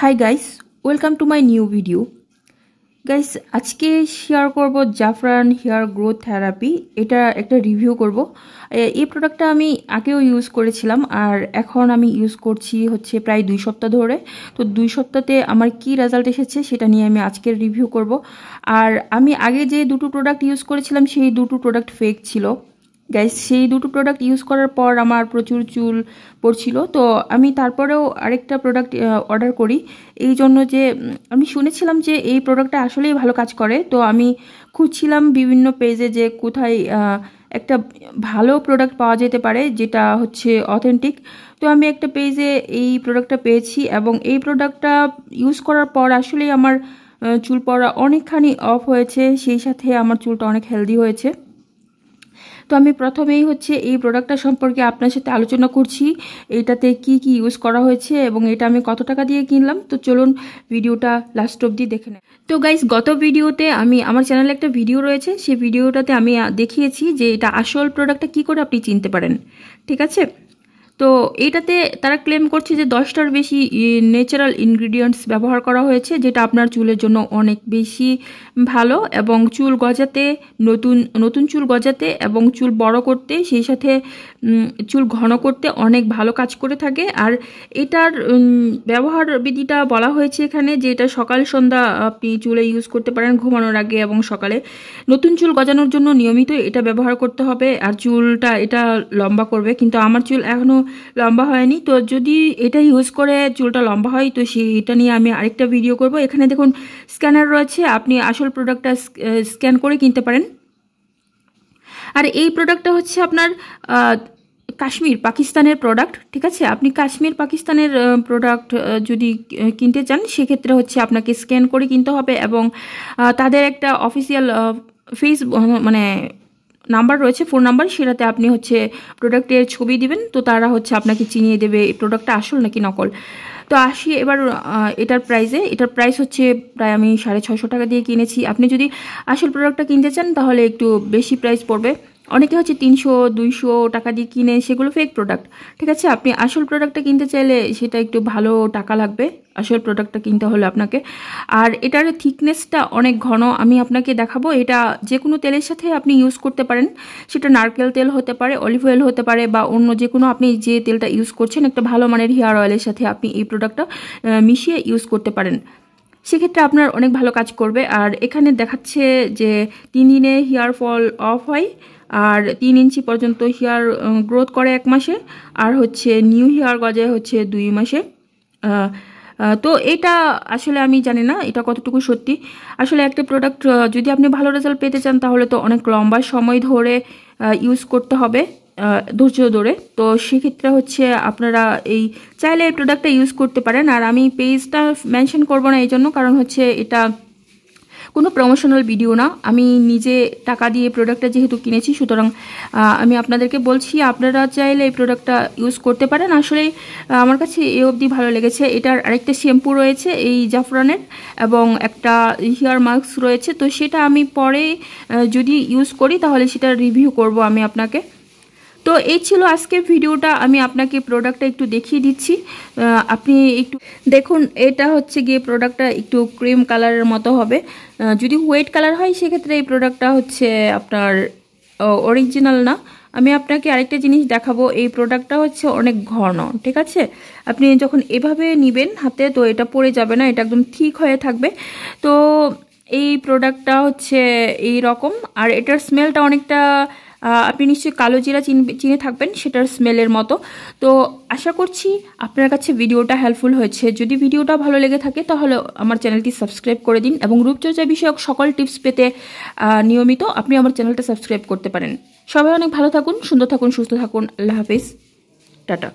Hi guys, welcome to my new video. Guys, আজকে share করব জাফরান হেয়ার গ্রোথ থেরাপি। এটা একটা রিভিউ করব। এই প্রোডাক্টটা আমি আগেও ইউজ করেছিলাম আর এখন আমি ইউজ করছি হচ্ছে প্রায় 2 সপ্তাহ ধরে। তো 2 সপ্তাহতে আমার কি রেজাল্ট এসেছে সেটা নিয়ে আমি আজকের রিভিউ করব। আর আমি আগে যে দুটো প্রোডাক্ট ইউজ করেছিলাম সেই দুটো প্রোডাক্ট ফেক ছিল। গাইস, সেই দুটো প্রোডাক্ট ইউজ করার পর আমার প্রচুর চুল পড়ছিল। তো আমি তারপরেও আরেকটা প্রোডাক্ট অর্ডার করি এই জন্য যে আমি শুনেছিলাম যে এই প্রোডাক্টটা আসলেই ভালো কাজ করে। তো আমি খুঁজছিলাম বিভিন্ন পেজে যে কোথায় একটা ভালো প্রোডাক্ট পাওয়া যেতে পারে যেটা হচ্ছে অথেন্টিক। তো আমি একটা পেজে এই প্রোডাক্টটা পেয়েছি এবং এই প্রোডাক্টটা ইউজ করার পর আসলেই আমার চুল পড়া অনেকখানি অফ হয়েছে, সেই সাথে আমার চুলটা অনেক হেলদি হয়েছে। তো আমি প্রথমেই হচ্ছে এই প্রোডাক্টটা সম্পর্কে আপনার সাথে আলোচনা করছি, এইটাতে কি কি ইউজ করা হয়েছে এবং এটা আমি কত টাকা দিয়ে কিনলাম। তো চলুন ভিডিওটা লাস্ট অবধি দেখে নেন। তো গাইস, গত ভিডিওতে আমি আমার চ্যানেলে একটা ভিডিও রয়েছে, সেই ভিডিওটাতে আমি দেখিয়েছি যে এটা আসল প্রোডাক্টটা কি করে আপনি চিনতে পারেন, ঠিক আছে। তো এইটাতে তারা ক্লেম করছে যে 10টার বেশি ন্যাচারাল ইনগ্রিডিয়েন্টস ব্যবহার করা হয়েছে, যেটা আপনার চুলের জন্য অনেক বেশি ভালো এবং চুল গজাতে, নতুন চুল গজাতে এবং চুল বড় করতে, সেই সাথে চুল ঘন করতে অনেক ভালো কাজ করে থাকে। আর এটার ব্যবহার বিধিটা বলা হয়েছে এখানে যে এটা সকাল সন্ধ্যা আপনি চুলে ইউজ করতে পারেন, ঘুমানোর আগে এবং সকালে। নতুন চুল গজানোর জন্য নিয়মিত এটা ব্যবহার করতে হবে আর চুলটা এটা লম্বা করবে, কিন্তু আমার চুল এখনও লম্বা হয়নি। তো যদি এটা ইউজ করে চুলটা লম্বা হয় তো সেটা নিয়ে আমি আরেকটা ভিডিও করব। এখানে দেখুন স্ক্যানার রয়েছে, আপনি আসল প্রোডাক্টটা স্ক্যান করে কিনতে পারেন। আর এই প্রোডাক্টটা হচ্ছে আপনার কাশ্মীর পাকিস্তানের প্রোডাক্ট, ঠিক আছে। আপনি কাশ্মীর পাকিস্তানের প্রোডাক্ট যদি কিনতে চান সেক্ষেত্রে হচ্ছে আপনাকে স্ক্যান করে কিনতে হবে এবং তাদের একটা অফিসিয়াল মানে নাম্বার রয়েছে, ফোন নাম্বার, সেটাতে আপনি হচ্ছে প্রোডাক্টের ছবি দিবেন, তো তারা হচ্ছে আপনাকে চিনিয়ে দেবে এই প্রোডাক্টটা আসল নাকি নকল। তো আসি এবার এটার প্রাইস হচ্ছে প্রায় আমি 650 টাকা দিয়ে কিনেছি। আপনি যদি আসল প্রোডাক্টটা কিনতে চান তাহলে একটু বেশি প্রাইস পড়বে। অনেকে হচ্ছে 300-200 টাকা দিয়ে কিনে, সেগুলো ফেক প্রোডাক্ট, ঠিক আছে। আপনি আসল প্রোডাক্টটা কিনতে চাইলে সেটা একটু ভালো টাকা লাগবে আসল প্রোডাক্টটা কিনতে হলে আপনাকে। আর এটার থিকনেসটা অনেক ঘন, আমি আপনাকে দেখাবো। এটা যে কোনো তেলের সাথে আপনি ইউজ করতে পারেন, সেটা নারকেল তেল হতে পারে, অলিভ অয়েল হতে পারে, বা অন্য যে কোনো আপনি যে তেলটা ইউজ করছেন একটা ভালো মানের হেয়ার অয়েলের সাথে আপনি এই প্রোডাক্টটা মিশিয়ে ইউজ করতে পারেন, সেক্ষেত্রে আপনার অনেক ভালো কাজ করবে। আর এখানে দেখাচ্ছে যে 3 দিনে হেয়ার ফল অফ হয় আর 3 ইঞ্চি পর্যন্ত হেয়ার গ্রোথ করে 1 মাসে, আর হচ্ছে নিউ হেয়ার গজায় হচ্ছে 2 মাসে। তো এটা আসলে আমি জানি না এটা কতটুকু সত্যি। আসলে একটা প্রোডাক্ট যদি আপনি ভালো রেজাল্ট পেতে চান তাহলে তো অনেক লম্বা সময় ধরে ইউজ করতে হবে, ধৈর্য ধরে। তো সেক্ষেত্রে হচ্ছে আপনারা চাইলে এই প্রোডাক্টটা ইউজ করতে পারেন। আর আমি পেজটা মেনশন করব না এই জন্য, কারণ হচ্ছে এটা কোনো প্রমোশনাল ভিডিও না, আমি নিজে টাকা দিয়ে প্রোডাক্টটা যেহেতু কিনেছি, সুতরাং আমি আপনাদেরকে বলছি আপনারা চাইলে এই প্রোডাক্টটা ইউজ করতে পারেন। আসলে আমার কাছে এই অবধি ভালো লেগেছে। এটার আরেকটা শ্যাম্পু রয়েছে এই জাফরানের এবং একটা হেয়ার মাস্ক রয়েছে, তো সেটা আমি পরে যদি ইউজ করি তাহলে সেটা রিভিউ করব আমি আপনাকে। তো এই ছিল আজকের ভিডিওটা, আমি আপনাকে প্রোডাক্টটা একটু দেখিয়ে দিচ্ছি, আপনি একটু দেখুন। এটা হচ্ছে গিয়ে প্রোডাক্টটা একটু ক্রিম কালারের মতো হবে, যদি হোয়াইট কালার হয় সেক্ষেত্রে এই প্রোডাক্টটা হচ্ছে আপনার অরিজিনাল না। আমি আপনাকে আরেকটা জিনিস দেখাবো, এই প্রোডাক্টটা হচ্ছে অনেক ঘন, ঠিক আছে। আপনি যখন এভাবে নেবেন হাতে তো এটা পড়ে যাবে না, এটা একদম ঠিক হয়ে থাকবে। তো এই প্রোডাক্টটা হচ্ছে এই রকম। আর এটার স্মেলটা অনেকটা আপনি নিশ্চয়ই কালো জিরা চিনে থাকবেন, সেটার স্মেলের মতো। তো আশা করছি আপনার কাছে ভিডিওটা হেল্পফুল হয়েছে। যদি ভিডিওটা ভালো লেগে থাকে তাহলে আমার চ্যানেলটি সাবস্ক্রাইব করে দিন এবং রূপচর্চা বিষয়ক সকল টিপস পেতে নিয়মিত আপনি আমার চ্যানেলটা সাবস্ক্রাইব করতে পারেন। সবাই অনেক ভালো থাকুন, সুন্দর থাকুন, সুস্থ থাকুন। আল্লাহ হাফিজ, টাটা।